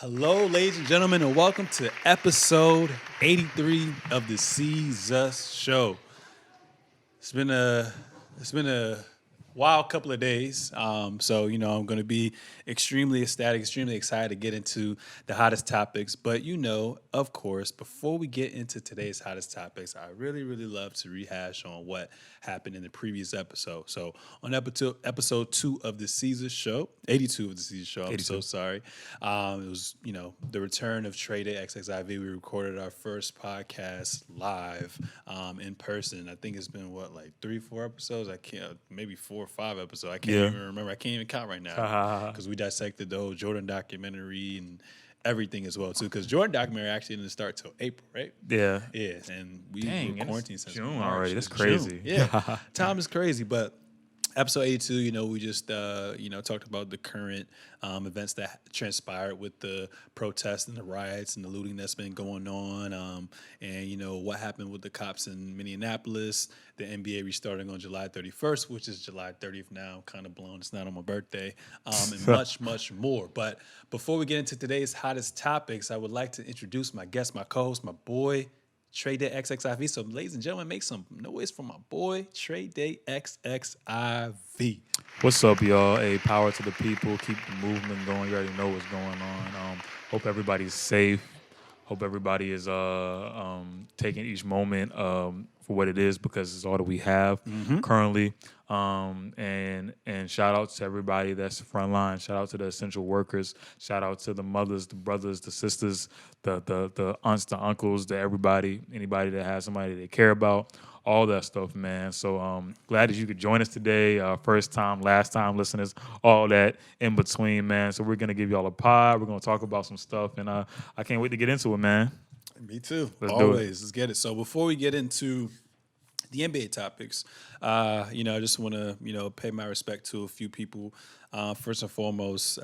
Hello, ladies and gentlemen, and welcome to episode 83 of the Seezus show. It's been a wild couple of days. So I'm going to be extremely ecstatic, extremely excited to get into the hottest topics. But of course, before we get into today's hottest topics, I really, really love to rehash on what happened in the previous episode. So on episode 2 of the Seezus show, 82 of the Seezus show, I'm 82. so sorry. It was, the return of Trade Day XXIV. We recorded our first podcast live in person. I think it's been, 3-4 episodes? I can't, maybe 4 or 5 episodes. I can't even remember. I can't even count right now because we dissected the whole Jordan documentary and everything as well too. Because Jordan documentary actually didn't start till April, right? Yeah. Yeah, and we were quarantined since June March. already. That's It's crazy. June. Yeah, time is crazy, but. Episode 82, we just, talked about the current events that transpired with the protests and the riots and the looting that's been going on, and what happened with the cops in Minneapolis, the NBA restarting on July 31st, which is July 30th now, kind of blown. It's not on my birthday, and much, much more. But before we get into today's hottest topics, I would like to introduce my guest, my co-host, my boy, Trade Day XXIV. So, ladies and gentlemen, make some noise for my boy, Trade Day XXIV. What's up, y'all? Hey, power to the people. Keep the movement going. You already know what's going on. Hope everybody's safe. Hope everybody is taking each moment for what it is, because it's all that we have currently. And shout out to everybody that's front line. Shout out to the essential workers. Shout out to the mothers, the brothers, the sisters, the aunts, the uncles, to everybody, anybody that has somebody they care about. All that stuff, man. So glad that you could join us today. First time, last time listeners, all that in between, man. So we're going to give y'all a pod. We're going to talk about some stuff, and I can't wait to get into it, man. Me too. Let's Always. do it. Let's get it. So before we get into the NBA topics, I just want to, pay my respect to a few people. First and foremost,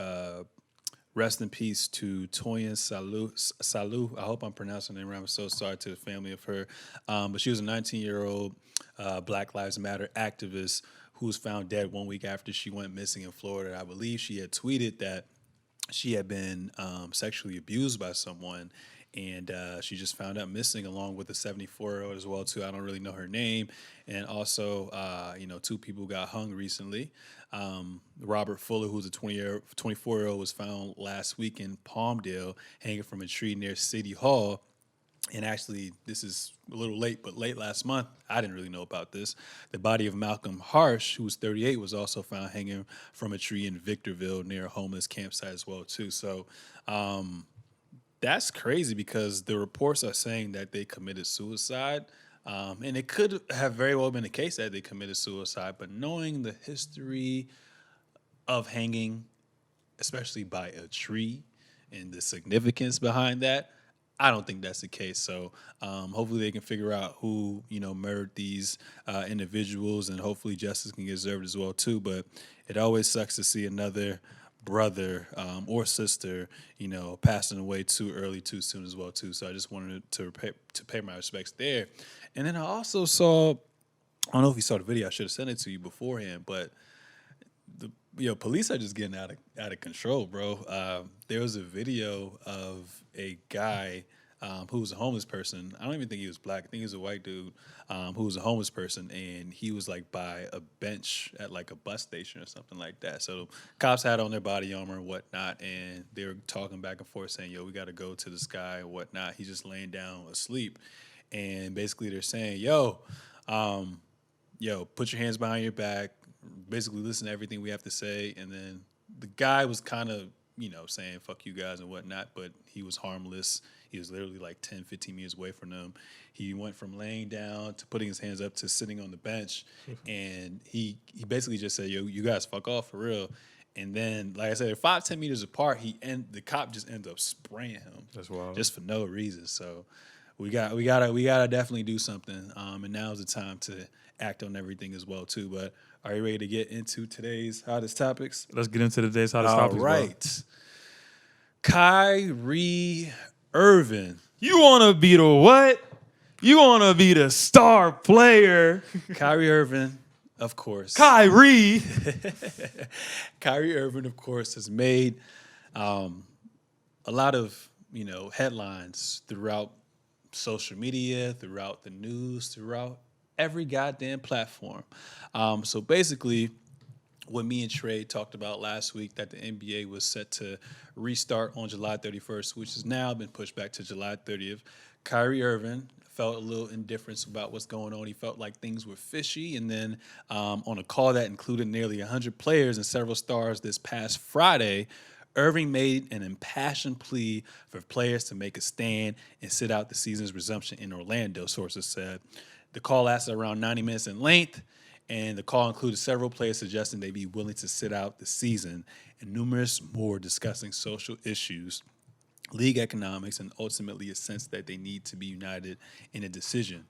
rest in peace to Toyin Salu. I hope I'm pronouncing her name right. I'm so sorry to the family of her. But she was a 19-year-old Black Lives Matter activist who was found dead 1 week after she went missing in Florida. I believe she had tweeted that she had been sexually abused by someone, and she just found out missing, along with a 74-year-old as well, too. I don't really know her name. And also, 2 people got hung recently. Robert Fuller, who's a 24-year-old, was found last week in Palmdale, hanging from a tree near City Hall. And actually, this is a little late, but late last month, I didn't really know about this. The body of Malcolm Harsh, who was 38, was also found hanging from a tree in Victorville near a homeless campsite as well, too. So that's crazy, because the reports are saying that they committed suicide. And it could have very well been the case that they committed suicide, but knowing the history of hanging, especially by a tree, and the significance behind that, I don't think that's the case. So hopefully they can figure out who, murdered these individuals, and hopefully justice can get served as well, too. But it always sucks to see another brother or sister, passing away too early, too soon as well, too. So I just wanted to pay my respects there. And then I also saw, I don't know if you saw the video, I should have sent it to you beforehand, but the police are just getting out of control, bro. There was a video of a guy who was a homeless person. I don't even think he was black. I think he was a white dude who was a homeless person, and he was by a bench at a bus station or something like that. So cops had on their body armor and whatnot, and they were talking back and forth saying, yo, we got to go to this guy and whatnot. He's just laying down asleep. And basically they're saying, yo, put your hands behind your back, basically listen to everything we have to say. And then the guy was kind of, saying fuck you guys and whatnot, but he was harmless. He was literally 10, 15 meters away from them. He went from laying down to putting his hands up to sitting on the bench. And he basically just said, yo, you guys fuck off for real. And then, like I said, they're 5-10 meters apart. The cop just ends up spraying him. That's wild. Just for no reason. So we gotta definitely do something. And now's the time to act on everything as well, too. But are you ready to get into today's hottest topics? Let's get into today's hottest topics. All right. Kyrie Irving. You want to be the what? You want to be the star player. Kyrie Irving, of course. Kyrie. Kyrie Irving, of course, has made a a lot of headlines throughout social media, throughout the news, throughout every goddamn platform. So basically, what me and Trey talked about last week, that the NBA was set to restart on July 31st, which has now been pushed back to July 30th. Kyrie Irving felt a little indifference about what's going on. He felt like things were fishy. And then on a call that included nearly 100 players and several stars this past Friday, Irving made an impassioned plea for players to make a stand and sit out the season's resumption in Orlando, sources said. The call lasted around 90 minutes in length, and the call included several players suggesting they'd be willing to sit out the season and numerous more discussing social issues, league economics, and ultimately a sense that they need to be united in a decision.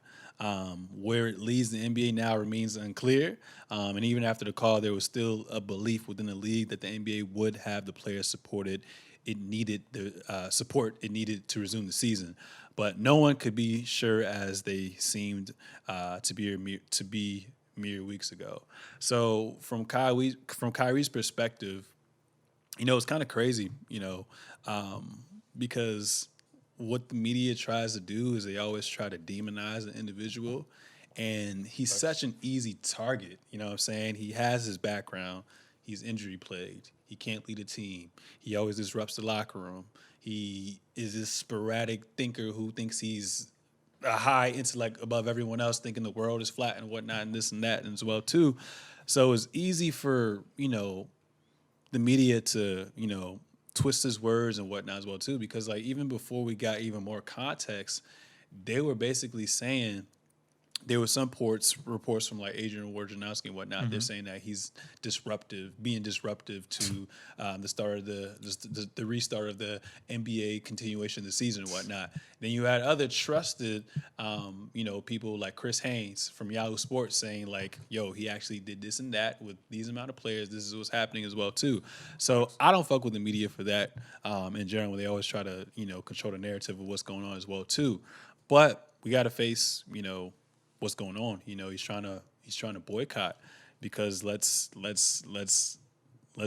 Where it leads the NBA now remains unclear. And even after the call, there was still a belief within the league that the NBA would have the players supported. It needed the support it needed to resume the season. But no one could be sure, as they seemed to be mere weeks ago. So from Kyrie's perspective, it's kind of crazy, because what the media tries to do is they always try to demonize an individual. And he's such an easy target. You know what I'm saying? He has his background. He's injury plagued. He can't lead a team. He always disrupts the locker room. He is this sporadic thinker who thinks he's a high intellect above everyone else, thinking the world is flat and whatnot, and this and that, and as well too. So it's easy for the media to twist his words and whatnot as well too, because like even before we got even more context, they were basically saying there were some reports from like Adrian Wojnarowski and whatnot. They're saying that he's being disruptive to the start of the restart of the NBA continuation of the season and whatnot. Then you had other trusted, people like Chris Haynes from Yahoo Sports saying like, "Yo, he actually did this and that with these amount of players. This is what's happening as well too." So I don't fuck with the media for that in general. They always try to control the narrative of what's going on as well too. But we got to face what's going on. He's trying to boycott, because let's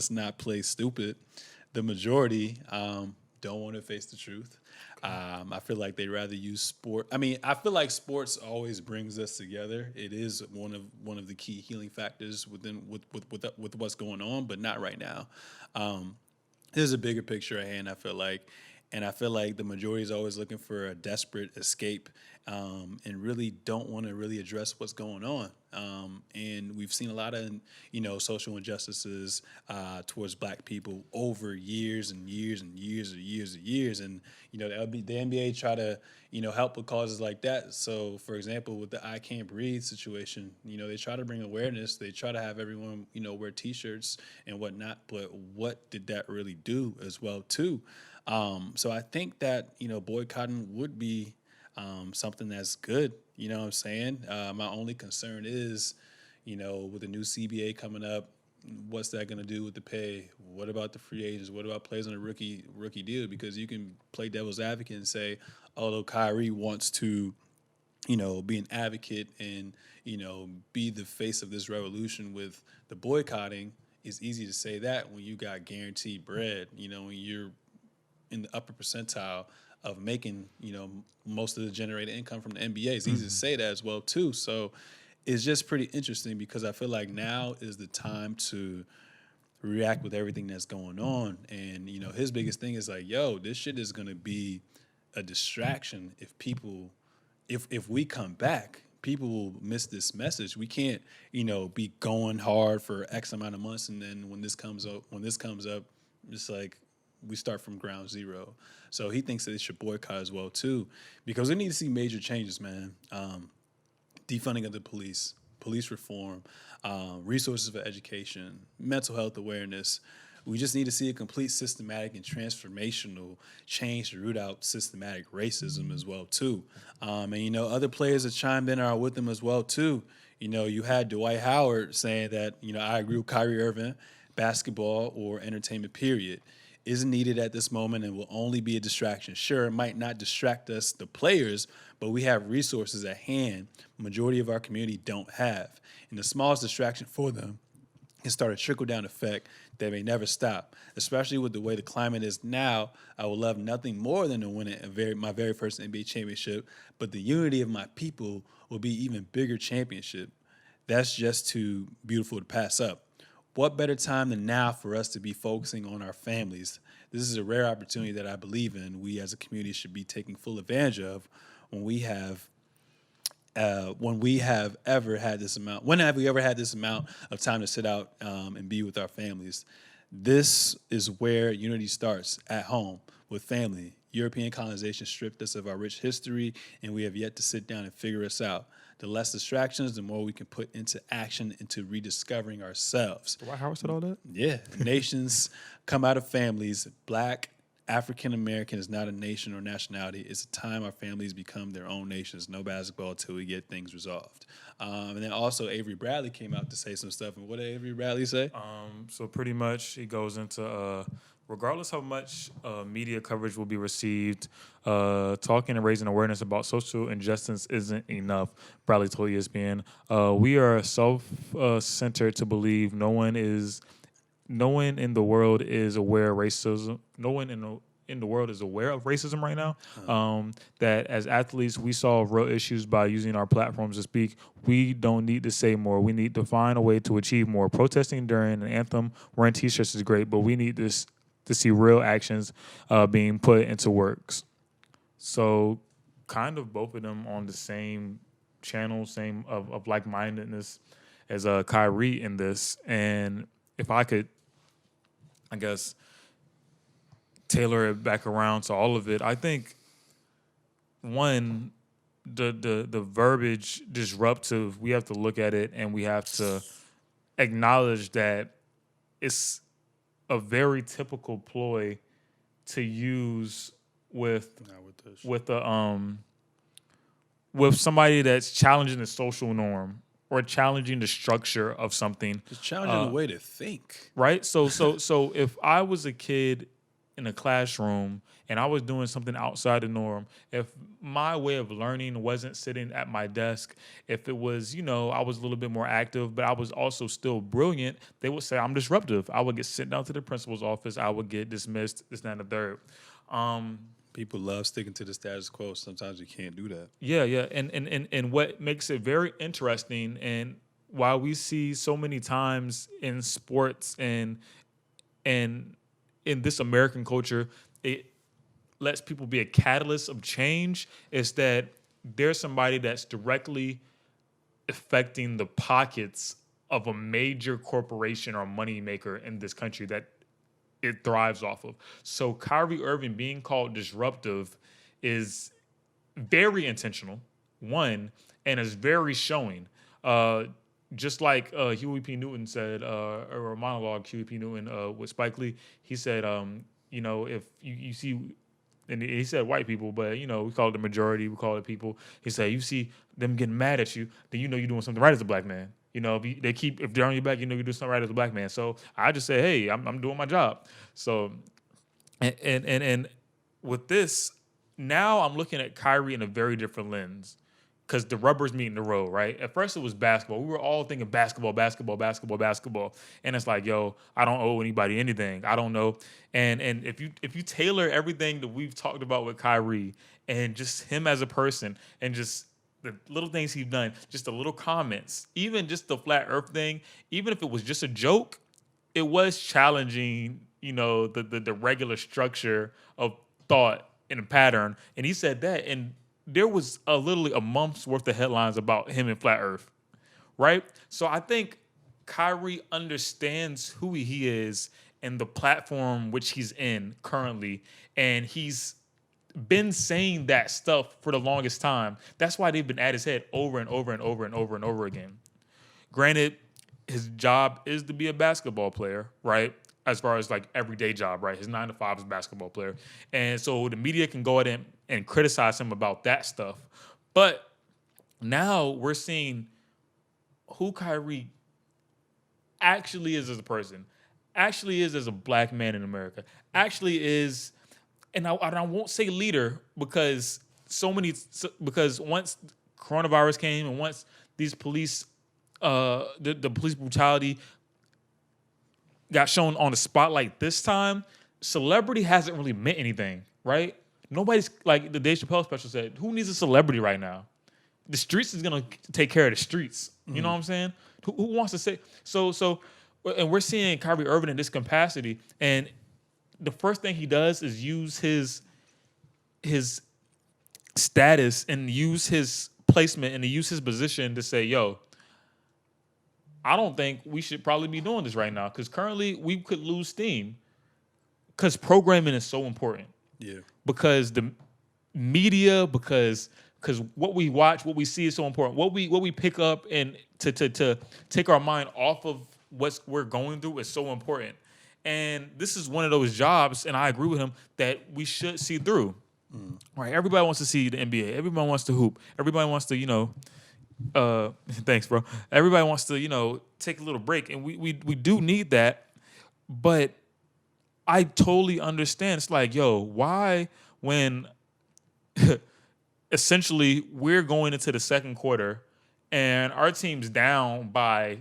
not play stupid. The majority don't want to face the truth. I feel like they'd rather use sport. I mean, I feel like sports always brings us together. It is one of the key healing factors with what's going on, but not right now. There's a bigger picture at hand, I feel like. And I feel like the majority is always looking for a desperate escape, and really don't want to really address what's going on. And we've seen a lot of, social injustices towards Black people over years and years and years and years and years. And, the NBA try to, help with causes like that. So, for example, with the I Can't Breathe situation, they try to bring awareness. They try to have everyone, wear T-shirts and whatnot. But what did that really do as well, too? So I think that, boycotting would be something that's good. You know what I'm saying? My only concern is, with the new CBA coming up, what's that going to do with the pay? What about the free agents? What about players on a rookie deal? Because you can play devil's advocate and say, although Kyrie wants to, be an advocate and, be the face of this revolution with the boycotting, it's easy to say that when you got guaranteed bread, when you're in the upper percentile of making, most of the generated income from the NBA. It's easy to say that as well too. So it's just pretty interesting, because I feel like now is the time to react with everything that's going on. And, his biggest thing is like, yo, this shit is gonna be a distraction if we come back. People will miss this message. We can't, be going hard for X amount of months, and then when this comes up, it's like we start from ground zero. So he thinks that it should boycott as well too, because we need to see major changes, man. Defunding of the police reform, resources for education, mental health awareness. We just need to see a complete systematic and transformational change to root out systematic racism as well too. And other players that chimed in are with them as well too. You had Dwight Howard saying that, I agree with Kyrie Irving, basketball or entertainment period isn't needed at this moment and will only be a distraction. Sure, it might not distract us, the players, but we have resources at hand majority of our community don't have. And the smallest distraction for them can start a trickle down effect that may never stop. Especially with the way the climate is now, I would love nothing more than to win my very first NBA championship. But the unity of my people will be even bigger championship. That's just too beautiful to pass up. What better time than now for us to be focusing on our families? This is a rare opportunity that I believe in. We as a community should be taking full advantage of when we have ever had this amount. When have we ever had this amount of time to sit out and be with our families? This is where unity starts at home with family. European colonization stripped us of our rich history, and we have yet to sit down and figure us out. The less distractions, the more we can put into action into rediscovering ourselves. Dwight Howard said all that? Yeah, nations come out of families. Black, African American is not a nation or nationality. It's a time our families become their own nations. No basketball until we get things resolved. And then also Avery Bradley came out to say some stuff. And what did Avery Bradley say? So pretty much he goes into regardless how much media coverage will be received, talking and raising awareness about social injustice isn't enough. Bradley told ESPN, "We are self-centered to believe no one in the world is aware of racism. No one in the world is aware of racism right now. That as athletes, we solve real issues by using our platforms to speak. We don't need to say more. We need to find a way to achieve more. Protesting during an anthem, wearing T-shirts is great, but we need this to see real actions being put into works." So, kind of both of them on the same channel, same of like-mindedness as Kyrie in this. And if I could, I guess, tailor it back around to all of it, I think one, the verbiage disruptive, we have to look at it and we have to acknowledge that it's a very typical ploy to use with somebody that's challenging the social norm or challenging the structure of something. It's challenging the way to think. Right? So if I was a kid in a classroom and I was doing something outside the norm, if my way of learning wasn't sitting at my desk, if it was, I was a little bit more active, but I was also still brilliant, they would say I'm disruptive. I would get sent down to the principal's office. I would get dismissed, this, that, and the third. People love sticking to the status quo. Sometimes you can't do that. Yeah. And what makes it very interesting, and why we see so many times in sports and in this American culture, it lets people be a catalyst of change, is that there's somebody that's directly affecting the pockets of a major corporation or moneymaker in this country that it thrives off of. So Kyrie Irving being called disruptive is very intentional, one, and is very showing. Just like Huey P. Newton said, or a monologue Huey P. Newton with Spike Lee, he said, if you see, and he said white people, but we call it the majority, we call it people. He said, you see them getting mad at you, then you're doing something right as a black man. If they're on your back, you're doing something right as a black man. So I just say, hey, I'm doing my job. So, and with this, now I'm looking at Kyrie in a very different lens, because the rubber's meeting the road, right? At first it was basketball. We were all thinking basketball. And it's like, yo, I don't owe anybody anything. I don't know. And if you tailor everything that we've talked about with Kyrie and just him as a person and just the little things he's done, just the little comments, even just the flat earth thing, even if it was just a joke, it was challenging, the regular structure of thought and a pattern. And he said that, and there was literally a month's worth of headlines about him and flat earth, right? So I think Kyrie understands who he is and the platform which he's in currently, and he's been saying that stuff for the longest time. That's why they've been at his head over and over and over and over and over again. Granted, his job is to be a basketball player, right? As far as like everyday job, right? His 9 to 5 is a basketball player. And so the media can go ahead and criticize him about that stuff. But now we're seeing who Kyrie actually is as a person, actually is as a black man in America, actually is, and I won't say leader, because once coronavirus came and once these police, the police brutality, got shown on the spotlight this time, celebrity hasn't really meant anything, right? Nobody's like the Dave Chappelle special said, who needs a celebrity right now? The streets is gonna take care of the streets. You know what I'm saying? Who wants to say and we're seeing Kyrie Irving in this capacity, and the first thing he does is use his status and use his placement and to use his position to say, yo, I don't think we should probably be doing this right now because currently we could lose steam because programming is so important. Yeah. Because the media, because what we watch, what we see is so important. What we pick up and to take our mind off of what we're going through is so important. And this is one of those jobs, and I agree with him, that we should see through. Right? Everybody wants to see the NBA. Everybody wants to hoop. Everybody wants to, thanks, bro. Everybody wants to, take a little break. And we do need that. But I totally understand. It's like, yo, why when essentially we're going into the second quarter and our team's down by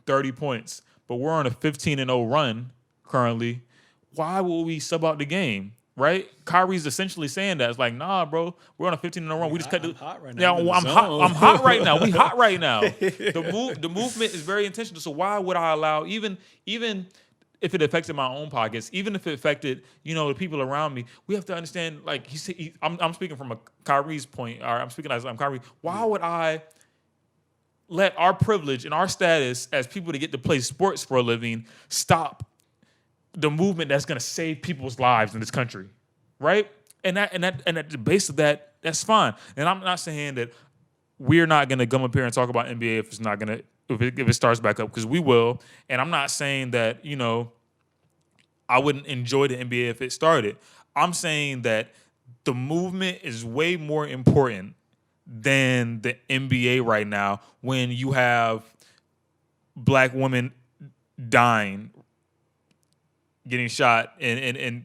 30 points, but we're on a 15-0 run currently, why will we sub out the game? Right? Kyrie's essentially saying that. It's like, nah, bro, we're on a 15-0 run. We just cut the. I'm hot right now. Yeah, I'm hot right now. We hot right now. The movement is very intentional. So why would I allow even if it affected my own pockets, even if it affected the people around me, we have to understand. Like I'm speaking from a Kyrie's point, or I'm speaking as I'm Kyrie. Why would I let our privilege and our status as people to get to play sports for a living stop the movement that's going to save people's lives in this country, right? And at the base of that, that's fine. And I'm not saying that we're not going to come up here and talk about NBA if it's not going to if it starts back up, because we will. And I'm not saying that I wouldn't enjoy the NBA if it started. I'm saying that the movement is way more important than the NBA right now when you have black women dying, getting shot, and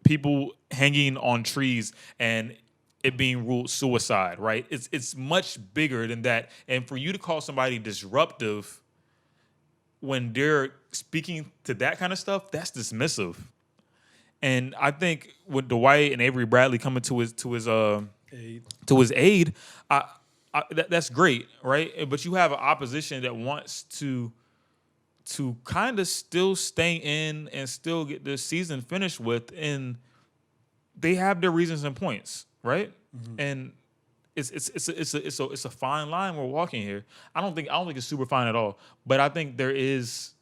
people hanging on trees and it being ruled suicide, right? It's much bigger than that. And for you to call somebody disruptive when they're speaking to that kind of stuff, that's dismissive. And I think with Dwight and Avery Bradley coming to his aid, that's great, right? But you have an opposition that wants to kind of still stay in and still get this season finished with, and they have their reasons and points, right? Mm-hmm. And it's a fine line we're walking here. I don't think it's super fine at all, but I think there is,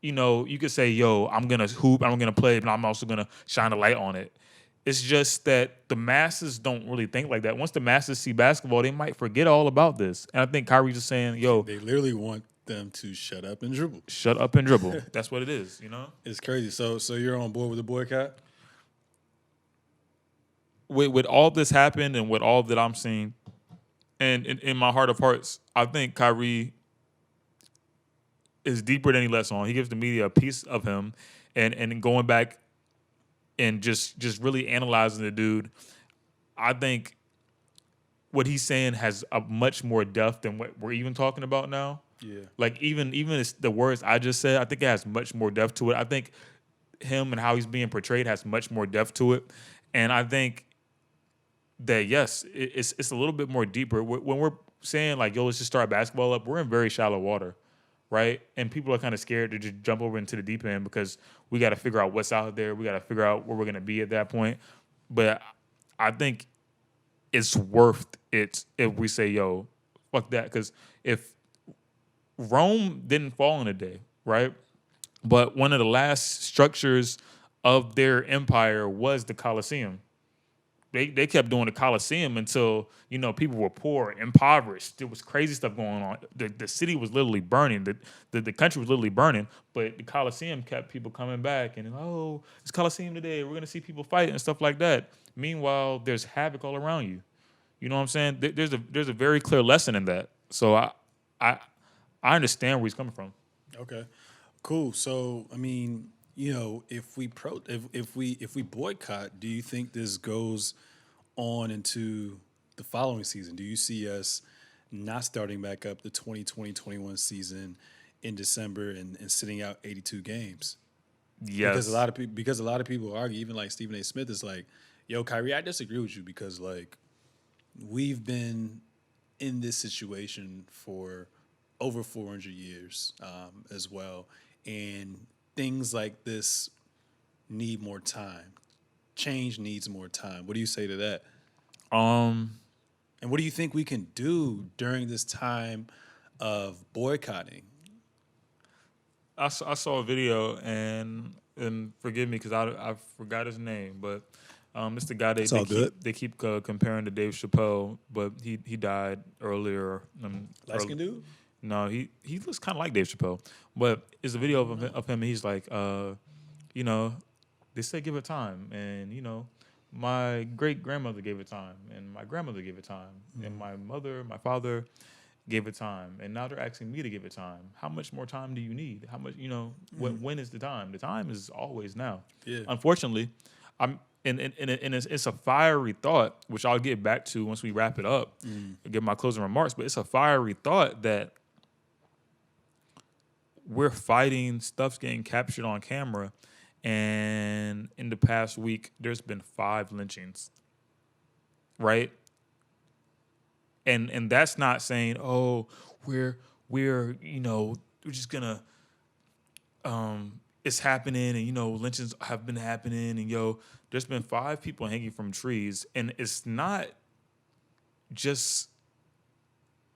you could say, yo, I'm gonna hoop, I'm gonna play, but I'm also gonna shine a light on it. It's just that the masses don't really think like that. Once the masses see basketball, they might forget all about this. And I think Kyrie's just saying, yo, they literally want them to shut up and dribble. Shut up and dribble. That's what it is, It's crazy. So you're on board with the boycott? With all this happened and with all that I'm seeing, and in my heart of hearts, I think Kyrie is deeper than he lets on. He gives the media a piece of him, and going back and just really analyzing the dude, I think what he's saying has a much more depth than what we're even talking about now. Yeah. Like even the words I just said, I think it has much more depth to it. I think him and how he's being portrayed has much more depth to it, and I think that yes, it's a little bit more deeper. When we're saying like, yo, let's just start basketball up, we're in very shallow water, right? And people are kind of scared to just jump over into the deep end because we got to figure out what's out there. We got to figure out where we're gonna be at that point. But I think it's worth it if we say, yo, fuck that, because if Rome didn't fall in a day, right? But one of the last structures of their empire was the Colosseum. They kept doing the Colosseum until, people were poor, impoverished. There was crazy stuff going on. The city was literally burning. The country was literally burning. But the Colosseum kept people coming back. And, it's Colosseum today. We're going to see people fight and stuff like that. Meanwhile, there's havoc all around you. You know what I'm saying? There's a very clear lesson in that. So I understand where he's coming from. Okay, cool. So I mean, if we boycott, do you think this goes on into the following season? Do you see us not starting back up the 2020-21 season in December and sitting out 82 games. Because Yes. a lot of people argue, even like Stephen A. Smith is like, "Yo, Kyrie, I disagree with you because like we've been in this situation for over 400 years as well, and things like this need more time. Change needs more time. What do you say to that? Um, And what do you think we can do during this time of boycotting? I saw a video and forgive me because I forgot his name, but it's the guy It's all good. they keep comparing to Dave Chappelle, but he died earlier. Light skin dude? No, he looks kind of like Dave Chappelle, but it's a video of him. And he's like, you know, they say give it time, and you know, my great grandmother gave it time, and my grandmother gave it time, and my father gave it time, and now they're asking me to give it time. How much more time do you need? How much, you know, when is the time? The time is always now. Yeah. Unfortunately, and it's a fiery thought, which I'll get back to once we wrap it up, give my closing remarks, but it's a fiery thought that we're fighting stuff's getting captured on camera, and in the past week, there's been 5 lynchings, right? And that's not saying, oh, we're you know, we're just gonna it's happening, and you know, lynchings have been happening, and yo, there's been 5 people hanging from trees, and it's not just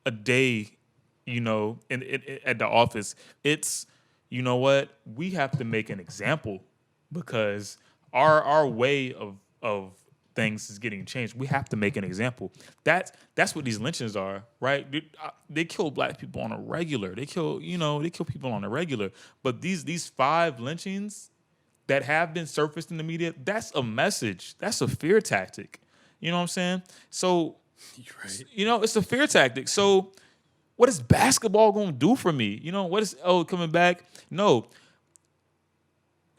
a day, you know, at the office. It's, you know what, we have to make an example because our way of things is getting changed. We have to make an example. That's what these lynchings are, right? They kill black people on a regular. They kill people on a regular. But these 5 lynchings that have been surfaced in the media, that's a message. That's a fear tactic. You know what I'm saying? So, You're right. you know, it's a fear tactic. So what is basketball going to do for me? You know, what is, coming back? No.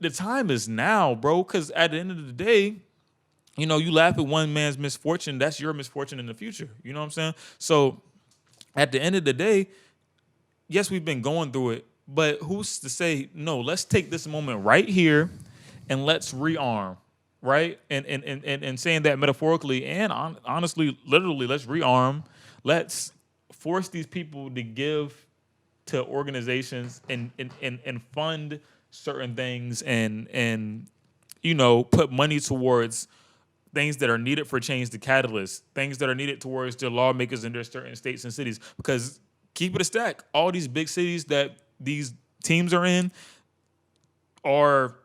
The time is now, bro, because at the end of the day, you know, you laugh at one man's misfortune, that's your misfortune in the future. You know what I'm saying? So at the end of the day, yes, we've been going through it, but who's to say, no, let's take this moment right here and let's rearm, right? And saying that metaphorically and honestly, literally, let's rearm. Let's force these people to give to organizations and fund certain things and you know, put money towards things that are needed for change, the catalyst, things that are needed towards the lawmakers in their certain states and cities. Because keep it a stack, all these big cities that these teams are in are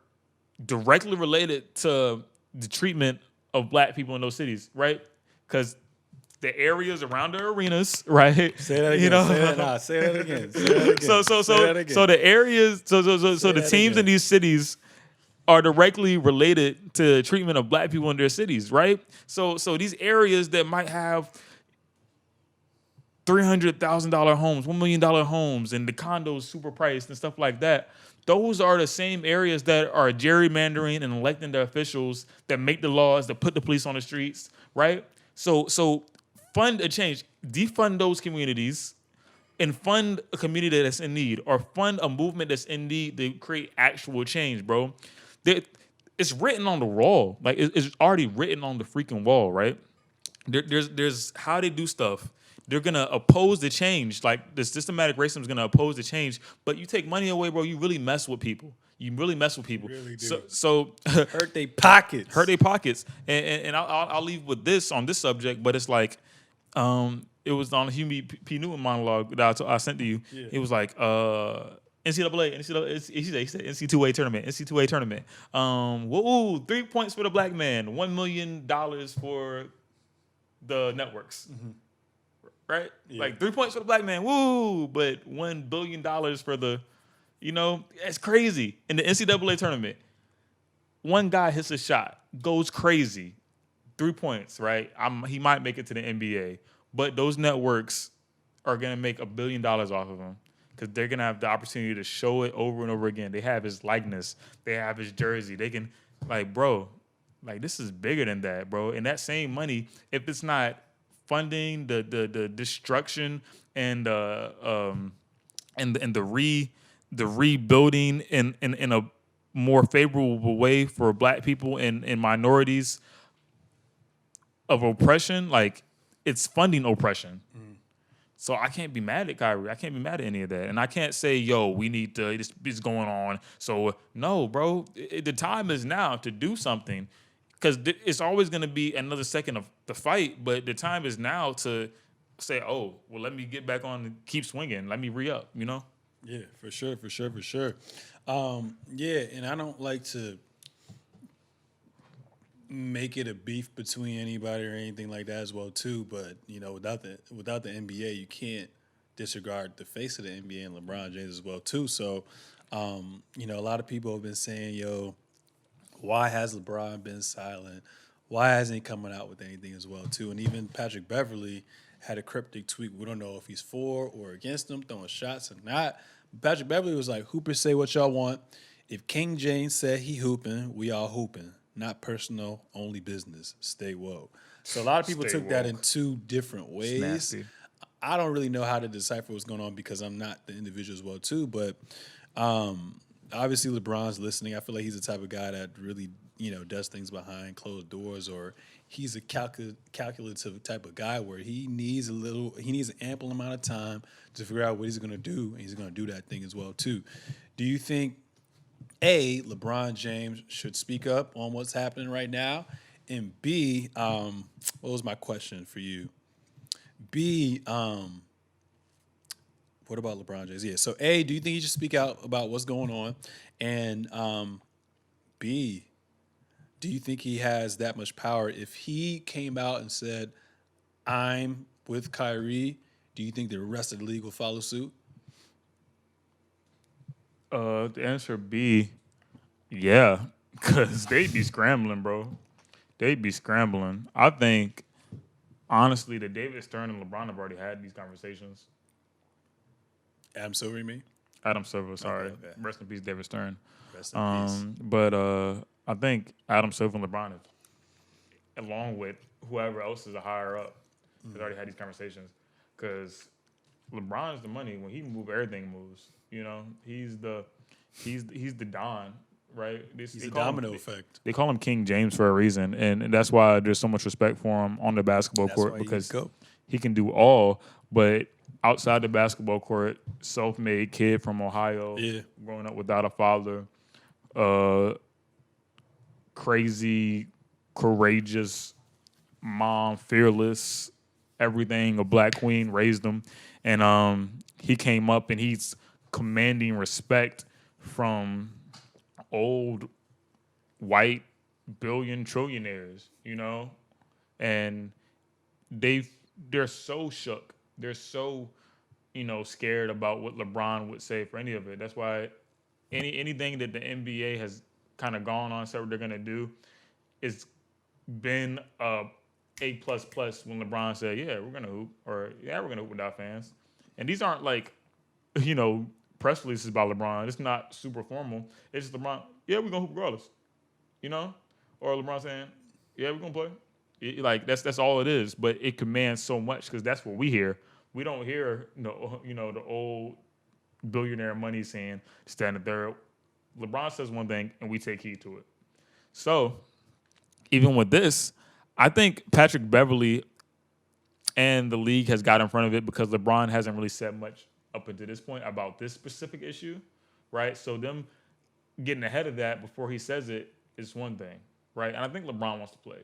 directly related to the treatment of black people in those cities, right? Because the areas around the arenas, right? Say that again. You know, Say that. Nah, say that again. Say that again. Say that again. so the areas, so the teams in these cities are directly related to treatment of black people in their cities, right? So these areas that might have $300,000 homes, $1 million homes, and the condos super priced and stuff like that, those are the same areas that are gerrymandering and electing the officials that make the laws, that put the police on the streets, right? So fund a change, defund those communities, and fund a community that's in need, or fund a movement that's in need to create actual change, bro. It's written on the wall. Like, it's already written on the freaking wall, right? There's how they do stuff. They're gonna oppose the change. Like, the systematic racism is gonna oppose the change. But you take money away, bro, you really mess with people. You really mess with people. Really do. So Hurt their pockets. hurt their pockets. And I'll leave with this on this subject, but it's like, it was on the Huey P. Newton monologue that I sent to you. Yeah. It was like, NCAA, he said NC2A tournament. 3 points for the black man, $1 million for the networks. Right? Yeah. Like 3 points for the black man, woo, but $1 billion for the, you know, it's crazy. In the NCAA tournament, one guy hits a shot, goes crazy, 3 points, right? He might make it to the NBA, but those networks are gonna make $1 billion off of him because they're gonna have the opportunity to show it over and over again. They have his likeness, they have his jersey. They can, like, bro, like, this is bigger than that, bro. And that same money, if it's not funding the destruction and and the rebuilding in a more favorable way for black people and minorities of oppression, like it's funding oppression. So I can't be mad at Kyrie. I can't be mad at any of that. And I can't say, yo, we need to, this is going on. So no, bro, the time is now to do something because it's always going to be another second of the fight. But the time is now to say, oh, well, let me get back on and keep swinging. Let me re-up, you know? Yeah, for sure, for sure, for sure. Yeah, and I don't like to make it a beef between anybody or anything like that as well too. But without the NBA, you can't disregard the face of the NBA and LeBron James as well too. So, a lot of people have been saying, "Yo, why has LeBron been silent? Why hasn't he coming out with anything as well too?" And even Patrick Beverly had a cryptic tweet. We don't know if he's for or against him, throwing shots or not. Patrick Beverly was like, "Hoopers say what y'all want. If King James said he hooping, we all hooping. Not personal, only business. Stay woke." So a lot of people Stay took that woke. in two different It's ways. nasty. I don't really know how to decipher what's going on because I'm not the individual as well too. But obviously LeBron's listening. I feel like he's the type of guy that really does things behind closed doors, or he's a calculative type of guy where he needs an ample amount of time to figure out what he's going to do, and he's going to do that thing as well too. Do you think LeBron James should speak up on what's happening right now? And B, what was my question for you? B, what about LeBron James? Yeah. So A, do you think he should speak out about what's going on? And B, do you think he has that much power? If he came out and said, "I'm with Kyrie," do you think the rest of the league will follow suit? The answer B, yeah, because they'd be scrambling, bro. They'd be scrambling. I think, honestly, that David Stern and LeBron have already had these conversations. Adam Silver, you mean? Adam Silver, sorry. Okay. Rest in peace, David Stern. Rest in peace. But I think Adam Silver and LeBron, along with whoever else is a higher up, has already had these conversations. Because LeBron's the money. When he moves, everything moves. You know, he's the Don, right? He's a domino effect. They call him King James for a reason, and that's why there's so much respect for him on the basketball That's court why because he's GOAT. he can do all. But outside the basketball court, self-made kid from Ohio, Yeah. growing up without a father, crazy, courageous mom, fearless, everything. A black queen raised him, and he came up and he's commanding respect from old white trillionaires, you know, and they're so shook. They're so scared about what LeBron would say for any of it. That's why anything that the NBA has kind of gone on, said what they're gonna do, it's been A plus plus when LeBron said, "Yeah, we're gonna hoop," or "Yeah, we're gonna hoop without fans." And these aren't like, press releases about LeBron. It's not super formal. It's just LeBron. Yeah, we're gonna hoop regardless, you know, or LeBron saying, "Yeah, we're gonna play." Like that's all it is. But it commands so much because that's what we hear. We don't hear the old billionaire money saying stand there. LeBron says one thing and we take heed to it. So even with this, I think Patrick Beverly and the league has got in front of it because LeBron hasn't really said much up until this point about this specific issue, right? So them getting ahead of that before he says it is one thing, right? And I think LeBron wants to play,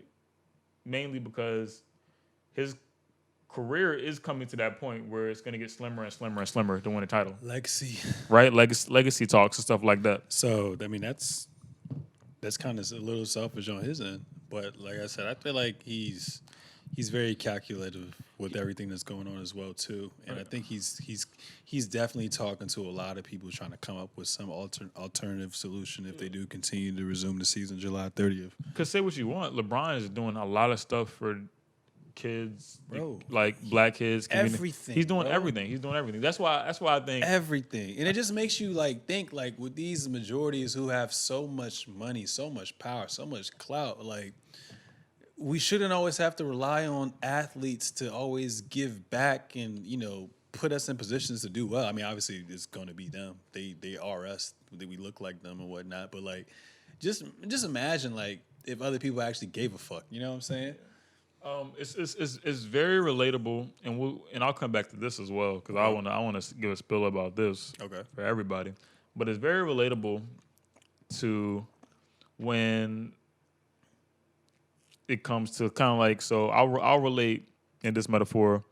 mainly because his career is coming to that point where it's going to get slimmer and slimmer and slimmer to win a title, Legacy. right? Legacy talks and stuff like that. So I mean, that's kind of a little selfish on his end, but like I said, I feel like he's very calculative with everything that's going on as well too, and I think he's definitely talking to a lot of people trying to come up with some alternative solution if they do continue to resume the season July 30th. Because say what you want, LeBron is doing a lot of stuff for kids, Bro, like black kids. everything, He's doing bro. everything. He's doing everything. That's why I think Everything, and it just makes you think with these majorities who have so much money, so much power, so much clout, like we shouldn't always have to rely on athletes to always give back and put us in positions to do well. I mean, obviously it's going to be them. They are us. We look like them and whatnot. But like, just imagine like if other people actually gave a fuck. You know what I'm saying? It's very relatable, and I'll come back to this as well because I want to give a spill about this Okay. for everybody. But it's very relatable to when it comes to kind of like, so I'll relate in this metaphor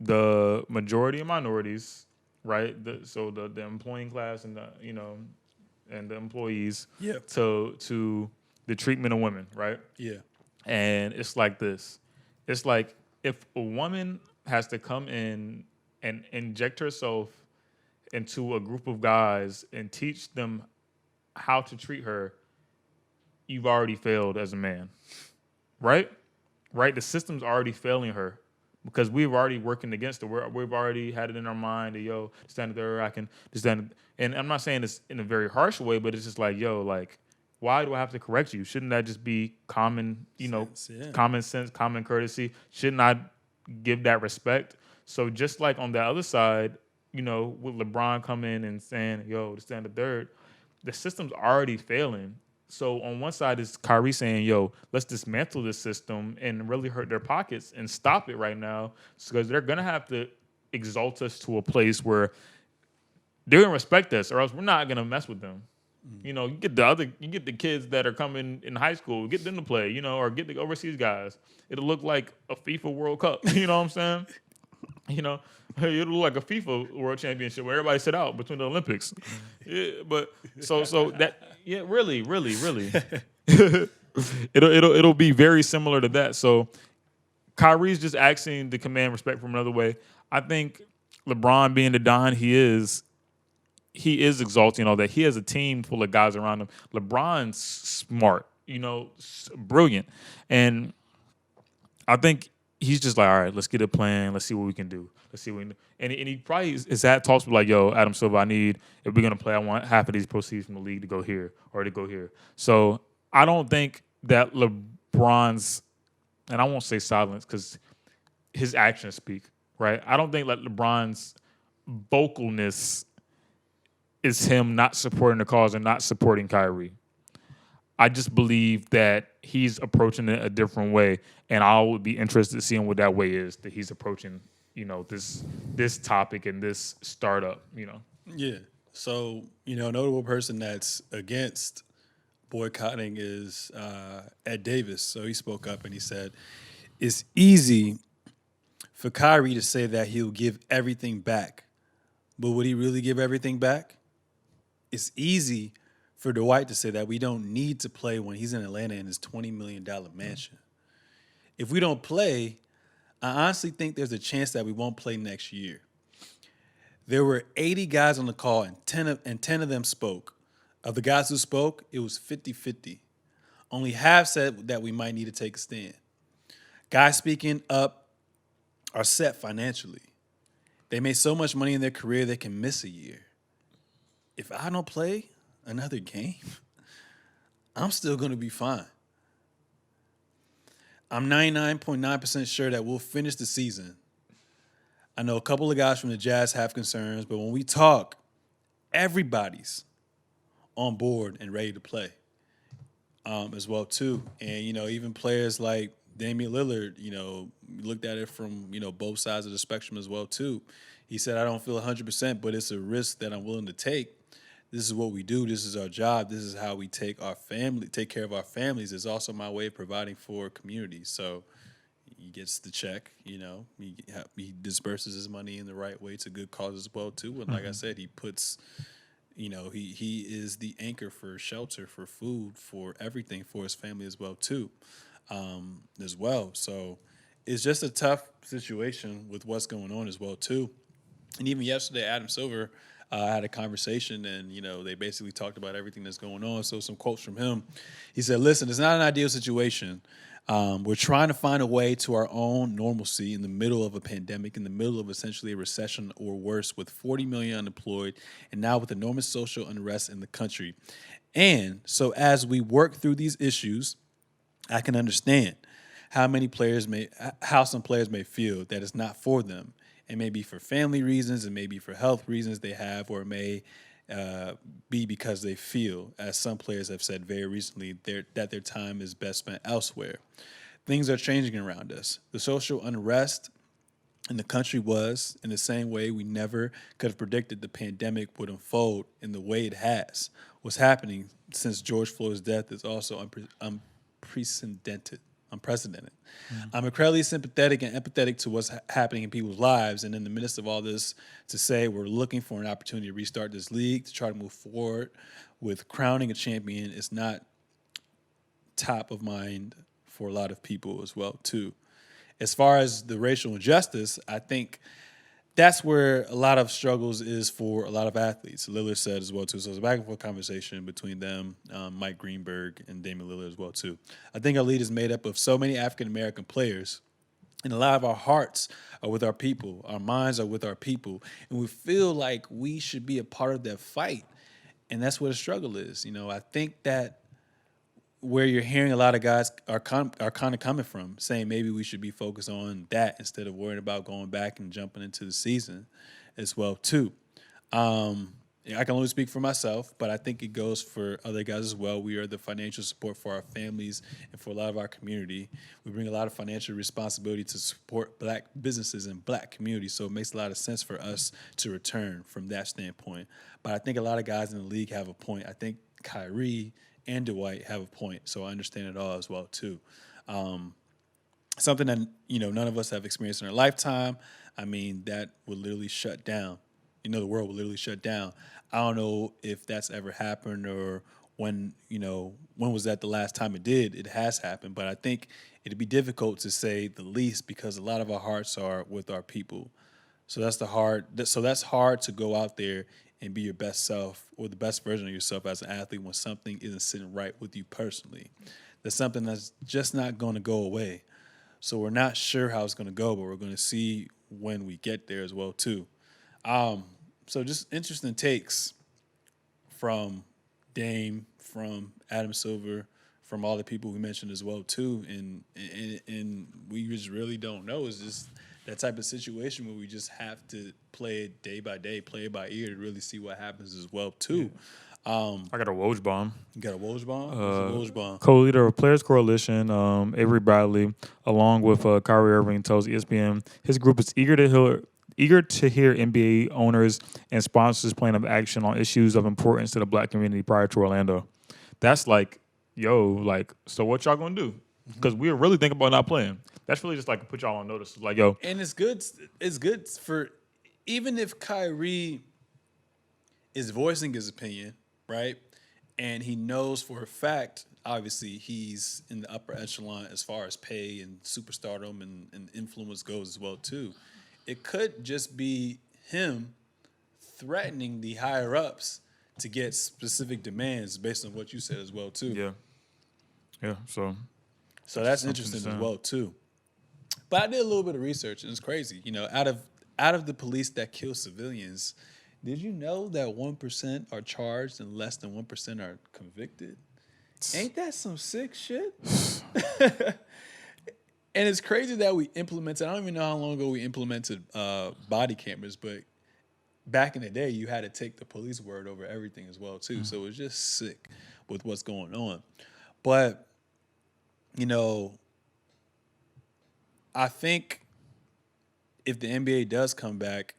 the majority and minorities, right? The employing class and the employees Yeah. to the treatment of women, right? Yeah. And it's like this. It's like if a woman has to come in and inject herself into a group of guys and teach them how to treat her, you've already failed as a man. Right? Right? The system's already failing her because we've already working against it. We've already had it in our mind that, yo, stand there, I can stand. And I'm not saying this in a very harsh way, but it's just like, yo, like, why do I have to correct you? Shouldn't that just be common, common sense, common courtesy? Shouldn't I give that respect? So just like on the other side, with LeBron coming and saying, yo, to stand the third, the system's already failing. So on one side is Kyrie saying, yo, let's dismantle this system and really hurt their pockets and stop it right now because they're going to have to exalt us to a place where they're going to respect us or else we're not going to mess with them. You get the kids that are coming in high school, get them to play, or get the overseas guys. It'll look like a FIFA World Cup. You know what I'm saying? It'll look like a FIFA World Championship where everybody sit out between the Olympics. Yeah, but so that really, really, really, it'll be very similar to that. So Kyrie's just asking to command respect from another way. I think LeBron being the Don he is exalting all that. He has a team full of guys around him. LeBron's smart, brilliant. And I think he's just like, all right, let's get a plan. Let's see what we can do. Let's see what we can do. And he probably is at talks with like, yo, Adam Silver, if we're going to play, I want half of these proceeds from the league to go here or to go here. So I don't think that LeBron's, and I won't say silence because his actions speak, right? I don't think that LeBron's vocalness is him not supporting the cause and not supporting Kyrie. I just believe that he's approaching it a different way, and I would be interested in seeing what that way is that he's approaching, this topic and this startup, Yeah. So, a notable person that's against boycotting is Ed Davis. So he spoke up and he said, it's easy for Kyrie to say that he'll give everything back, but would he really give everything back? It's easy for Dwight to say that we don't need to play when he's in Atlanta in his $20 million mansion. If we don't play, I honestly think there's a chance that we won't play next year. There were 80 guys on the call and 10 of them spoke. Of the guys who spoke, it was 50-50. Only half said that we might need to take a stand. Guys speaking up are set financially. They made so much money in their career they can miss a year. If I don't play another game, I'm still going to be fine. I'm 99.9% sure that we'll finish the season. I know a couple of guys from the Jazz have concerns, but when we talk, everybody's on board and ready to play as well, too. And, even players like Damian Lillard, looked at it from, both sides of the spectrum as well, too. He said, I don't feel 100%, but it's a risk that I'm willing to take. This is what we do. This is our job. This is how we take care of our families. It's also my way of providing for communities. So he gets the check, he disperses his money in the right way to good causes as well, too. And like I said, he puts, he is the anchor for shelter, for food, for everything for his family as well, too, as well. So it's just a tough situation with what's going on as well, too. And even yesterday, Adam Silver had a conversation and, they basically talked about everything that's going on. So some quotes from him. He said, listen, it's not an ideal situation. We're trying to find a way to our own normalcy in the middle of a pandemic, in the middle of essentially a recession or worse, with 40 million unemployed and now with enormous social unrest in the country. And so as we work through these issues, I can understand how some players may feel that it's not for them It may be for family reasons, it may be for health reasons they have, or it may be because they feel, as some players have said very recently, that their time is best spent elsewhere. Things are changing around us. The social unrest in the country was, in the same way we never could have predicted the pandemic would unfold in the way it has. What's happening since George Floyd's death is also unprecedented. Unprecedented. I'm incredibly sympathetic and empathetic to what's happening in people's lives, and in the midst of all this, to say we're looking for an opportunity to restart this league, to try to move forward with crowning a champion is not top of mind for a lot of people as well too. As far as the racial injustice, I think that's where a lot of struggles is for a lot of athletes. Lillard said as well too. So it's a back and forth conversation between them, Mike Greenberg and Damian Lillard as well too. I think our league is made up of so many African American players, and a lot of our hearts are with our people. Our minds are with our people, and we feel like we should be a part of that fight. And that's where the struggle is. I think that where you're hearing a lot of guys are kind of coming from, saying maybe we should be focused on that instead of worrying about going back and jumping into the season as well too. I can only speak for myself, but I think it goes for other guys as well. We are the financial support for our families and for a lot of our community. We bring a lot of financial responsibility to support Black businesses and Black communities, so it makes a lot of sense for us to return from that standpoint. But I think a lot of guys in the league have a point. I think Kyrie and Dwight have a point, so I understand it all as well too. Something that none of us have experienced in our lifetime. I mean, that would literally shut down. The world would literally shut down. I don't know if that's ever happened or when was that the last time it did. It has happened, but I think it'd be difficult to say the least because a lot of our hearts are with our people. So that's hard to go out there and be your best self or the best version of yourself as an athlete when something isn't sitting right with you personally. That's something that's just not going to go away. So we're not sure how it's going to go, but we're going to see when we get there as well too. So just interesting takes from Dame, from Adam Silver, from all the people we mentioned as well too, and we just really don't know. It's just that type of situation where we just have to play it day by day, play it by ear to really see what happens as well too. I got a Woj bomb. You got a Woj bomb? What's a Woj bomb? Co-leader of Players Coalition, Avery Bradley, along with Kyrie Irving, tells ESPN his group is eager to hear NBA owners and sponsors' plan of action on issues of importance to the Black community prior to Orlando. That's like, so what y'all gonna do? Because we were really thinking about not playing. That's really just like to put y'all on notice. Like, yo. And it's good. It's good for even if Kyrie is voicing his opinion, right? And he knows for a fact, obviously, he's in the upper echelon as far as pay and superstardom and influence goes as well too. It could just be him threatening the higher ups to get specific demands based on what you said as well too. Yeah. So that's interesting as well too. But I did a little bit of research and it's crazy. Out of the police that kill civilians, did you know that 1% are charged and less than 1% are convicted? Ain't that some sick shit? And it's crazy that we implemented, I don't even know how long ago we implemented body cameras, but back in the day, you had to take the police word over everything as well, too. So it's just sick with what's going on. But, I think if the NBA does come back,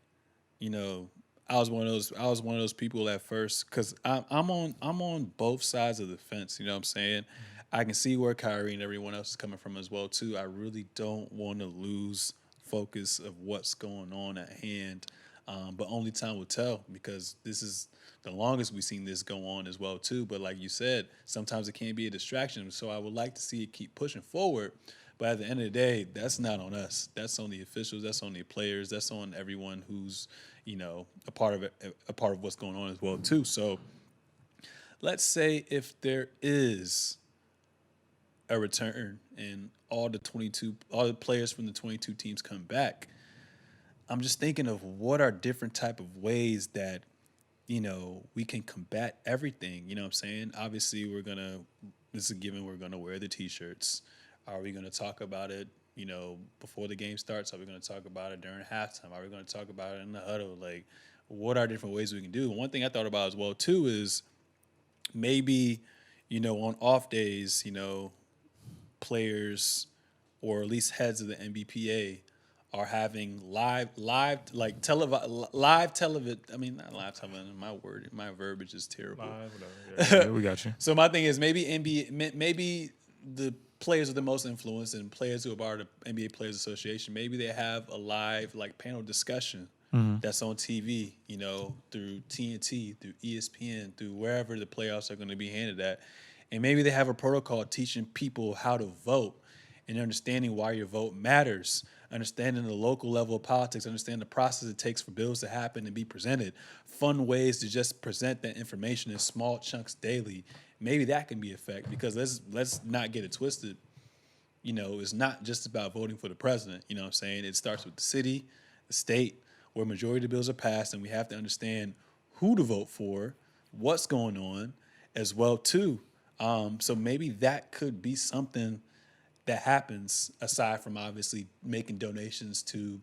I was one of those people at first because I'm on both sides of the fence. You know what I'm saying? I can see where Kyrie and everyone else is coming from as well too. I really don't want to lose focus of what's going on at hand, but only time will tell because this is the longest we've seen this go on as well too. But like you said, sometimes it can be a distraction. So I would like to see it keep pushing forward. But at the end of the day, that's not on us. That's on the officials. That's on the players. That's on everyone who's a part of it, a part of what's going on as well too. So let's say if there is a return and all the players from the 22 teams come back, I'm just thinking of what are different type of ways that we can combat everything. You know what I'm saying? Obviously, this is a given. We're gonna wear the t-shirts. Are we gonna talk about it before the game starts? Are we going to talk about it during halftime? Are we going to talk about it in the huddle? Like, what are different ways we can do? One thing I thought about as well too is maybe, on off days, players or at least heads of the NBPA are having like live television. I mean, not live television. My verbiage is terrible. Live, whatever. Yeah, we got you. So my thing is maybe the players with the most influence and players who are part of the NBA Players Association, maybe they have a live like panel discussion that's on TV, through TNT, through ESPN, through wherever the playoffs are going to be handed at. And maybe they have a protocol teaching people how to vote and understanding why your vote matters, understanding the local level of politics, understand the process it takes for bills to happen and be presented, fun ways to just present that information in small chunks daily. Maybe that can be effective, because let's not get it twisted. It's not just about voting for the president. You know what I'm saying? It starts with the city, the state, where majority of the bills are passed, and we have to understand who to vote for, what's going on, as well too. So maybe that could be something that happens aside from obviously making donations to,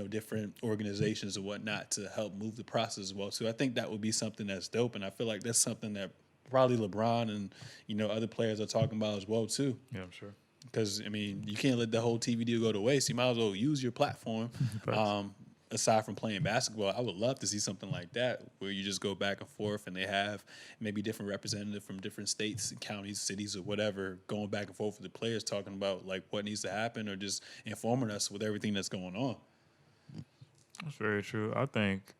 different organizations and whatnot to help move the process as well. So I think that would be something that's dope, and I feel like that's something that probably LeBron and other players are talking about as well too. Yeah, I'm sure. Because I mean, you can't let the whole TV deal go to waste. You might as well use your platform. Aside from playing basketball, I would love to see something like that where you just go back and forth and they have maybe different representatives from different states, counties, cities, or whatever going back and forth with the players talking about like what needs to happen or just informing us with everything that's going on. That's very true. I think